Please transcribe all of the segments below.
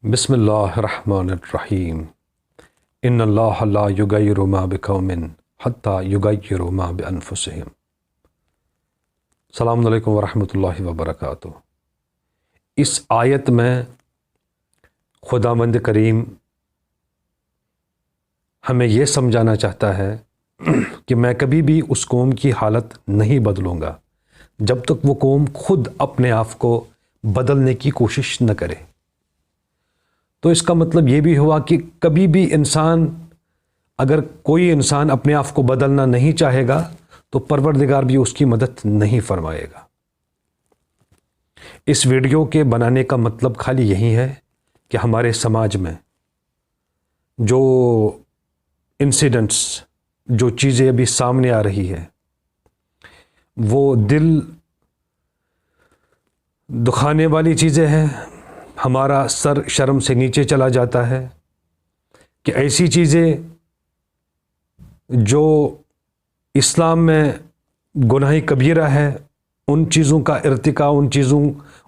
بسم اللہ الرحمن الرحیم ان اللہ لا یغیر ما بقوم حتی یغیروا ما بانفسہم۔ السلام علیکم ورحمۃ اللہ وبرکاتہ۔ اس آیت میں خداوند کریم ہمیں یہ سمجھانا چاہتا ہے کہ میں کبھی بھی اس قوم کی حالت نہیں بدلوں گا جب تک وہ قوم خود اپنے آپ کو بدلنے کی کوشش نہ کرے۔ تو اس کا مطلب یہ بھی ہوا کہ کبھی بھی اگر کوئی انسان اپنے آپ کو بدلنا نہیں چاہے گا تو پروردگار بھی اس کی مدد نہیں فرمائے گا۔ اس ویڈیو کے بنانے کا مطلب خالی یہی ہے کہ ہمارے سماج میں جو انسیڈنٹس، جو چیزیں ابھی سامنے آ رہی ہے، وہ دل دکھانے والی چیزیں ہیں۔ ہمارا سر شرم سے نیچے چلا جاتا ہے کہ ایسی چیزیں جو اسلام میں گناہ کبیرہ ہے، ان چیزوں کا ارتکاب،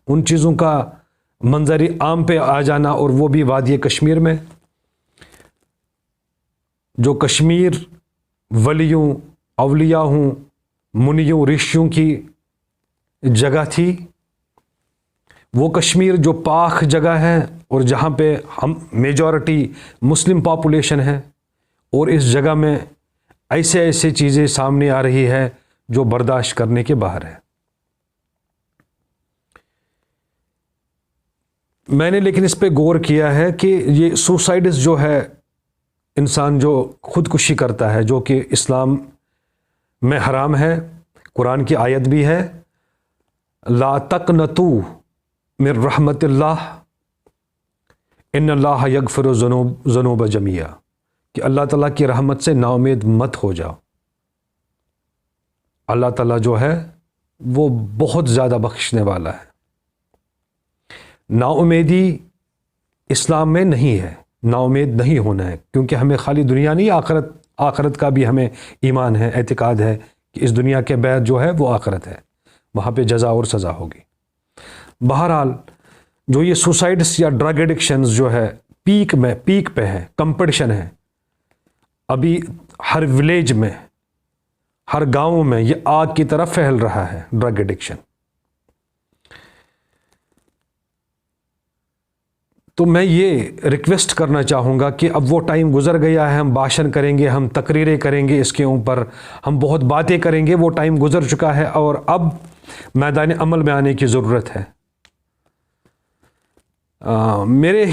ان چیزوں کا منظر عام پہ آ جانا، اور وہ بھی وادی کشمیر میں، جو کشمیر ولیوں، اولیاء منیوں، رشیوں کی جگہ تھی، وہ کشمیر جو پاک جگہ ہے اور جہاں پہ ہم میجورٹی مسلم پاپولیشن ہے، اور اس جگہ میں ایسے چیزیں سامنے آ رہی ہے جو برداشت کرنے کے باہر ہے۔ میں نے لیکن اس پہ غور کیا ہے کہ یہ سوسائڈز جو ہے، انسان جو خودکشی کرتا ہے، جو کہ اسلام میں حرام ہے، قرآن کی آیت بھی ہے، لا تقنطوا من رحمت اللہ ان اللہ یغفر الذنوب جميعا، کہ اللہ تعالیٰ کی رحمت سے نا امید مت ہو جاؤ۔ اللہ تعالیٰ جو ہے وہ بہت زیادہ بخشنے والا ہے۔ نا امیدی اسلام میں نہیں ہے، نا امید نہیں ہونا ہے، کیونکہ ہمیں خالی دنیا نہیں، آخرت کا بھی ہمیں ایمان ہے، اعتقاد ہے کہ اس دنیا کے بعد جو ہے وہ آخرت ہے، وہاں پہ جزا اور سزا ہوگی۔ بہرحال جو یہ سوسائڈس یا ڈرگ ایڈکشنز جو ہے پیک پہ ہے، کمپٹیشن ہے، ابھی ہر ولیج میں، ہر گاؤں میں یہ آگ کی طرف پھیل رہا ہے، ڈرگ ایڈکشن۔ تو میں یہ ریکویسٹ کرنا چاہوں گا کہ اب وہ ٹائم گزر گیا ہے، ہم بھاشن کریں گے، ہم تقریریں کریں گے، اس کے اوپر ہم بہت باتیں کریں گے، وہ ٹائم گزر چکا ہے، اور اب میدان عمل میں آنے کی ضرورت ہے۔ میرے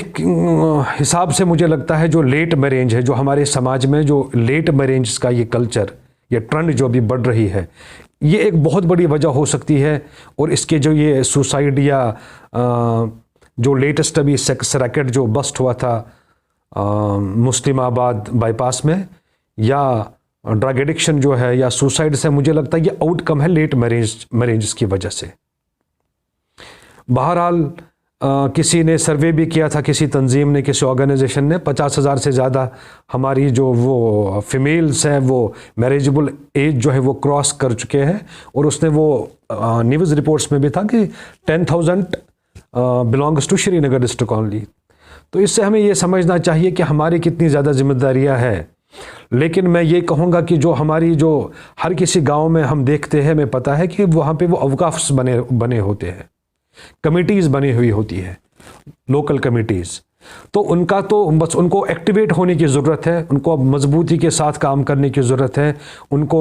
حساب سے مجھے لگتا ہے جو لیٹ میرینج ہے، جو ہمارے سماج میں جو لیٹ میرینج کا یہ کلچر، یہ ٹرینڈ جو ابھی بڑھ رہی ہے، یہ ایک بہت بڑی وجہ ہو سکتی ہے، اور اس کے جو یہ سوسائڈ یا جو لیٹسٹ ابھی سیکس ریکٹ جو بسٹ ہوا تھا مسلم آباد بائی پاس میں، یا ڈرگ ایڈکشن جو ہے یا سوسائڈ سے، مجھے لگتا ہے یہ آؤٹ کم ہے لیٹ میرینجز کی وجہ سے۔ بہرحال کسی نے سروے بھی کیا تھا، کسی تنظیم نے، کسی آرگنائزیشن نے، 50,000 سے زیادہ ہماری جو وہ فیمیلز ہیں وہ میریجبل ایج جو ہے وہ کراس کر چکے ہیں، اور اس نے وہ نیوز رپورٹس میں بھی تھا کہ 10,000 belongs to Srinagar district only. تو اس سے ہمیں یہ سمجھنا چاہیے کہ ہماری کتنی زیادہ ذمہ داریاں ہیں۔ لیکن میں یہ کہوں گا کہ جو ہماری جو ہر کسی گاؤں میں ہم دیکھتے ہیں، ہمیں پتہ ہے کہ وہاں پہ وہ اوقاف بنے ہوتے ہیں، کمیٹیز بنی ہوئی ہوتی ہے، لوکل کمیٹیز، تو ان کا تو بس ان کو ایکٹیویٹ ہونے کی ضرورت ہے، ان کو اب مضبوطی کے ساتھ کام کرنے کی ضرورت ہے، ان کو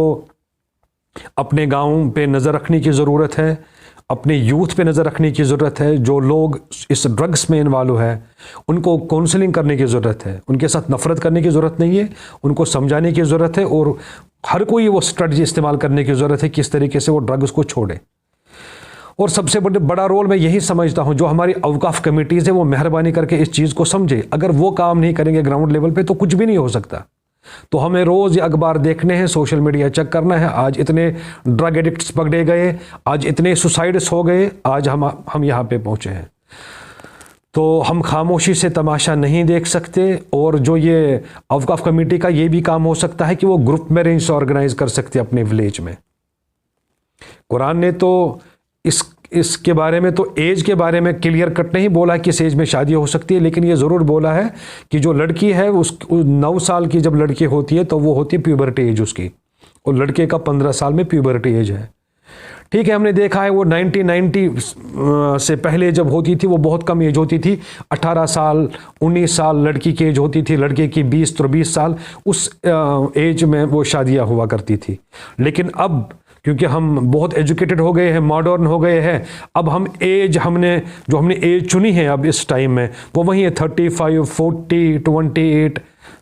اپنے گاؤں پہ نظر رکھنے کی ضرورت ہے، اپنے یوتھ پہ نظر رکھنے کی ضرورت ہے۔ جو لوگ اس ڈرگس میں انوالو ہے ان کو کونسلنگ کرنے کی ضرورت ہے، ان کے ساتھ نفرت کرنے کی ضرورت نہیں ہے، ان کو سمجھانے کی ضرورت ہے، اور ہر کوئی وہ اسٹریٹجی استعمال کرنے کی ضرورت ہے کس طریقے سے وہ ڈرگس کو چھوڑے۔ اور سب سے بڑا رول میں یہی سمجھتا ہوں، جو ہماری اوقاف کمیٹیز ہیں وہ مہربانی کر کے اس چیز کو سمجھے۔ اگر وہ کام نہیں کریں گے گراؤنڈ لیول پہ تو کچھ بھی نہیں ہو سکتا۔ تو ہمیں روز یہ اخبار دیکھنے ہیں، سوشل میڈیا چیک کرنا ہے، آج اتنے ڈرگ ایڈکٹس پکڑے گئے، آج اتنے سوسائڈس ہو گئے، آج ہم یہاں پہ پہنچے ہیں۔ تو ہم خاموشی سے تماشا نہیں دیکھ سکتے، اور جو یہ اوقاف کمیٹی کا یہ بھی کام ہو سکتا ہے کہ وہ گروپ میرینج آرگنائز کر سکتے اپنے ولیج میں۔ قرآن نے تو اس کے بارے میں تو ایج کے بارے میں کلیئر کٹ نہیں بولا ہے کس ایج میں شادی ہو سکتی ہے، لیکن یہ ضرور بولا ہے کہ جو لڑکی ہے اس 9 سال کی جب لڑکی ہوتی ہے تو وہ ہوتی ہے پیوبرٹی ایج اس کی، اور لڑکے کا 15 سال میں پیوبرٹی ایج ہے. ٹھیک ہے، ہم نے دیکھا ہے وہ 1990 سے پہلے جب ہوتی تھی وہ بہت کم ایج ہوتی تھی، 18 سال 19 سال لڑکی کی ایج ہوتی تھی، لڑکے کی 20-23 سال، اس ایج میں وہ شادیاں ہوا کرتی تھی. لیکن اب کیونکہ ہم بہت ایجوکیٹڈ ہو گئے ہیں، ماڈرن ہو گئے ہیں، اب ہم نے ایج چنی ہے اب اس ٹائم میں وہ وہی ہے 35 40 28.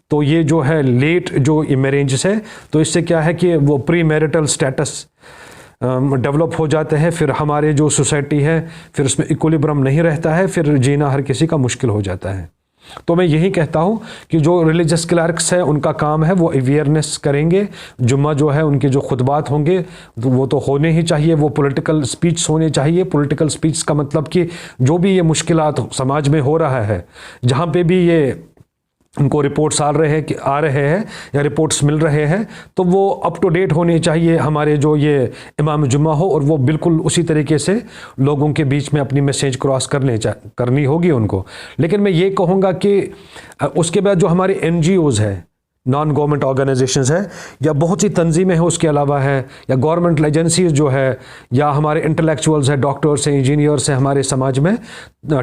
تو یہ جو ہے لیٹ جو میرینجز ہے، تو اس سے کیا ہے کہ وہ پری میرٹل سٹیٹس ڈیولپ ہو جاتے ہیں، پھر ہمارے جو سوسائٹی ہے پھر اس میں ایکولیبرم نہیں رہتا ہے، پھر جینا ہر کسی کا مشکل ہو جاتا ہے. تو میں یہی کہتا ہوں کہ جو ریلیجس کلرکس ہیں ان کا کام ہے وہ اویئرنیس کریں گے. جمعہ جو ہے ان کے جو خطبات ہوں گے وہ تو ہونے ہی چاہیے، وہ پولیٹیکل سپیچ ہونے چاہیے. پولیٹیکل سپیچ کا مطلب کہ جو بھی یہ مشکلات سماج میں ہو رہا ہے، جہاں پہ بھی یہ ان کو رپورٹس آ رہے ہیں یا رپورٹس مل رہے ہیں، تو وہ اپ ٹو ڈیٹ ہونے چاہیے ہمارے جو یہ امام جمعہ ہو، اور وہ بالکل اسی طریقے سے لوگوں کے بیچ میں اپنی میسیج کراس کرنی ہوگی ان کو. لیکن میں یہ کہوں گا کہ اس کے بعد جو ہمارے NGOs ہے، نان گورنمنٹ آرگنائزیشنز ہے، یا بہت سی تنظیمیں ہیں اس کے علاوہ ہے، یا گورنمنٹ ایجنسیز جو ہے، یا ہمارے انٹلیکچوئلز ہیں، ڈاکٹرز ہیں، انجینئرس ہیں ہمارے سماج میں،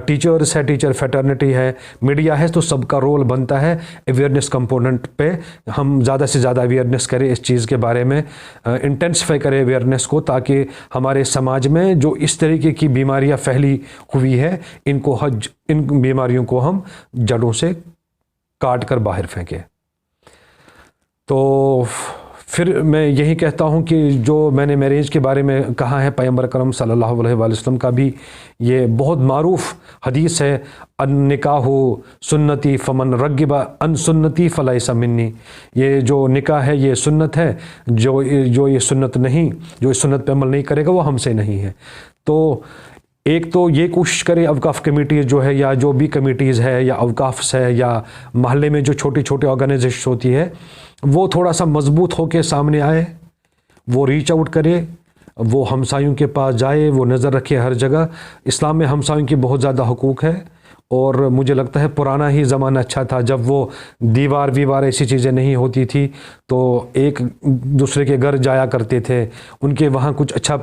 ٹیچرز ہے، ٹیچر فیٹرنیٹی ہے، میڈیا ہے، تو سب کا رول بنتا ہے اویئرنیس کمپوننٹ پہ. ہم زیادہ سے زیادہ اویئرنیس کریں اس چیز کے بارے میں، انٹینسفائی کریں اویئرنیس کو، تاکہ ہمارے سماج میں جو اس طریقے کی بیماریاں پھیلی ہوئی ہے ان بیماریوں کو ہم جڑوں سے کاٹ کر باہر پھینکیں. تو پھر میں یہی کہتا ہوں کہ جو میں نے میریج کے بارے میں کہا ہے، پیغمبر اکرم صلی اللہ علیہ وآلہ وسلم کا بھی یہ بہت معروف حدیث ہے، النکاح سنتی فمن رغب عن سنتی فلیس منی. یہ جو نکاح ہے یہ سنت ہے، جو یہ سنت نہیں، جو اس سنت پہ عمل نہیں کرے گا وہ ہم سے نہیں ہے. تو ایک تو یہ کوشش کرے اوقاف کمیٹیز جو ہے، یا جو بھی کمیٹیز ہے، یا اوقافس ہے، یا محلے میں جو چھوٹی چھوٹی آرگنائزیشن ہوتی ہے، وہ تھوڑا سا مضبوط ہو کے سامنے آئے، وہ ریچ آؤٹ کرے، وہ ہمسایوں کے پاس جائے، وہ نظر رکھے ہر جگہ. اسلام میں ہمسایوں کی بہت زیادہ حقوق ہے، اور مجھے لگتا ہے پرانا ہی زمانہ اچھا تھا جب وہ دیوار ایسی چیزیں نہیں ہوتی تھی، تو ایک دوسرے کے گھر جایا کرتے تھے، ان کے وہاں کچھ اچھا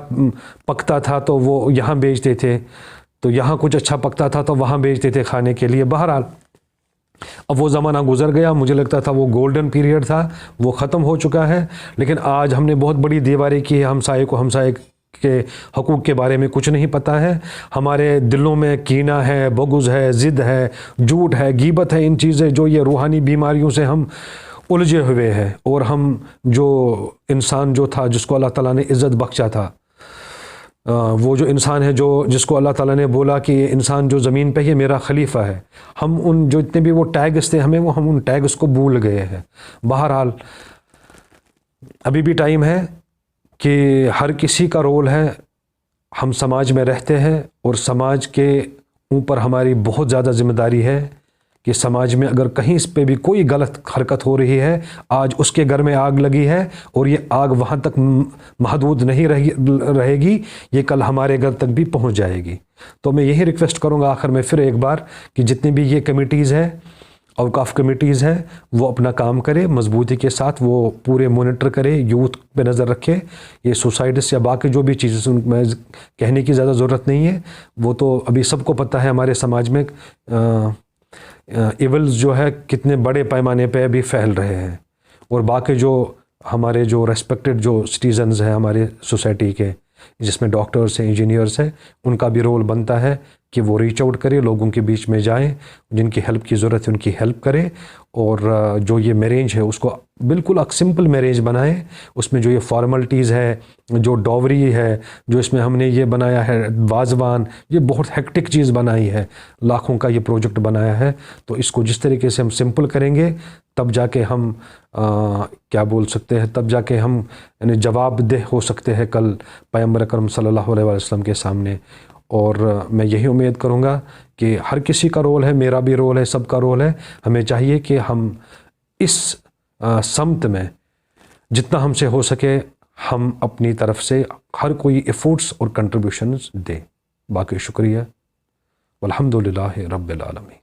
پکتا تھا تو وہ یہاں بیچتے تھے، تو یہاں کچھ اچھا پکتا تھا تو وہاں بیچتے تھے کھانے کے لیے. بہرحال اب وہ زمانہ گزر گیا، مجھے لگتا تھا وہ گولڈن پیریڈ تھا، وہ ختم ہو چکا ہے. لیکن آج ہم نے بہت بڑی دیواریں کی ہے، ہمسائے کے حقوق کے بارے میں کچھ نہیں پتہ ہے. ہمارے دلوں میں کینہ ہے، بغض ہے، ضد ہے، جھوٹ ہے، غیبت ہے، ان چیزیں جو یہ روحانی بیماریوں سے ہم الجھے ہوئے ہیں. اور ہم جو انسان جو تھا جس کو اللہ تعالیٰ نے عزت بخشا تھا، وہ جو انسان ہے جس کو اللہ تعالیٰ نے بولا کہ یہ انسان جو زمین پہ یہ میرا خلیفہ ہے، ہم ان جو اتنے بھی وہ ٹیگز تھے ہمیں، ہم ان ٹیگز کو بھول گئے ہیں. بہرحال ابھی بھی ٹائم ہے کہ ہر کسی کا رول ہے. ہم سماج میں رہتے ہیں، اور سماج کے اوپر ہماری بہت زیادہ ذمہ داری ہے کہ سماج میں اگر کہیں اس پہ بھی کوئی غلط حرکت ہو رہی ہے، آج اس کے گھر میں آگ لگی ہے اور یہ آگ وہاں تک محدود نہیں رہے گی، یہ کل ہمارے گھر تک بھی پہنچ جائے گی. تو میں یہی ریکویسٹ کروں گا آخر میں پھر ایک بار کہ جتنی بھی یہ کمیٹیز ہیں، اوقاف کمیٹیز ہیں، وہ اپنا کام کرے مضبوطی کے ساتھ، وہ پورے مونیٹر کرے، یوتھ پہ نظر رکھے. یہ سوسائٹس یا باقی جو بھی چیزیں میں کہنے کی زیادہ ضرورت نہیں ہے، وہ تو ابھی سب کو پتہ ہے ہمارے سماج میں ایولز جو ہے کتنے بڑے پیمانے پہ ابھی پھیل رہے ہیں. اور باقی جو ہمارے جو ریسپیکٹڈ جو سٹیزنز ہیں ہمارے سوسائٹی کے، جس میں ڈاکٹرز ہیں، انجینئرس ہیں، ان کا بھی رول بنتا ہے کہ وہ ریچ آؤٹ کرے، لوگوں کے بیچ میں جائیں، جن کی ہیلپ کی ضرورت ہے ان کی ہیلپ کرے. اور جو یہ میرینج ہے اس کو بالکل ایک سمپل میرینج بنائیں. اس میں جو یہ فارملٹیز ہے، جو ڈاوری ہے، جو اس میں ہم نے یہ بنایا ہے وازوان، یہ بہت ہیکٹک چیز بنائی ہے، لاکھوں کا یہ پروجیکٹ بنایا ہے. تو اس کو جس طریقے سے ہم سمپل کریں گے تب جا کے ہم کیا بول سکتے ہیں، تب جا کے ہم یعنی جواب دہ ہو سکتے ہیں کل پیغمبر اکرم صلی اللہ علیہ وسلم کے سامنے. اور میں یہی امید کروں گا کہ ہر کسی کا رول ہے، میرا بھی رول ہے، سب کا رول ہے. ہمیں چاہیے کہ ہم اس سمت میں جتنا ہم سے ہو سکے ہم اپنی طرف سے ہر کوئی ایفورٹس اور کنٹریبیوشنز دیں. باقی شکریہ والحمدللہ رب العالمین.